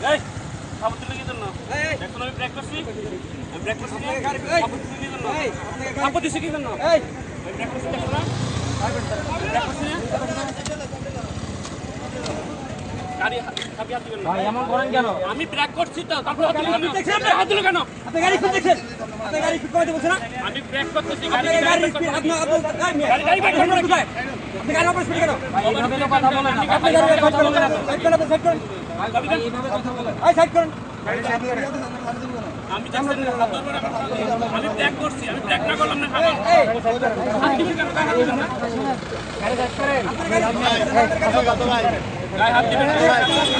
এই সাপোর্ট দিলে কি জন্য এখন আমি ব্রেক করছি আমি ব্রেক করছি সাপোর্ট দিলে কি জন্য সাপোর্ট দিছি কি জন্য এই আমি ব্রেক করছি দেখো না ব্রেক করছি না গাড়ি চাবি হাত দিবেন না ভাই এমন করেন কেন আমি ব্রেক করছি তো তারপর আপনি দেখছেন আপনি হাত দিলেন কেন আপনি গাড়ি খুলে দেখছেন আপনি গাড়ি ঠিক করতে বলছেন না আমি ব্রেক করতেছি গাড়ি স্পিড আপনি গাড়ি ব্রেক করবেন কোথায় আপনি গাড়ি অপারেট কেন ভাই এইভাবে তো কথা বলেন না আপনি গাড়ি কথা বলেন না সাইড করেন সাইড করেন এইভাবে কথা বলেন এই সাইড করেন গাড়ি সাইড করেন আমি দেখছেন আমি ব্রেক করছি আমি ব্রেক না করলাম না খাবার গাড়ি সাইড করেন গায়ে হাত দিবেন গায়ে হাত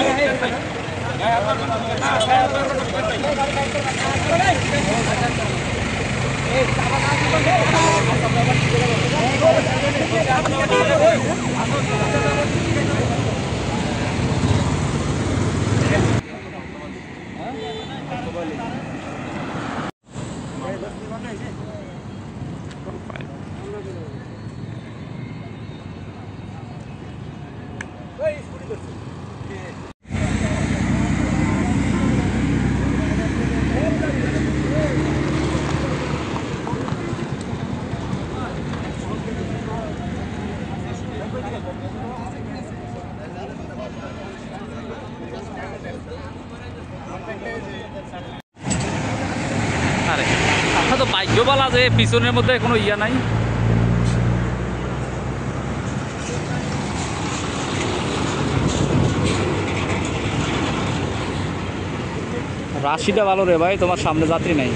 আরে আমরা তো ভাগ্য বলা যে পিছনের মধ্যে কোনো ইয়া নাই রাশিটা ভালো রে ভাই তোমার সামনে যাত্রী নাই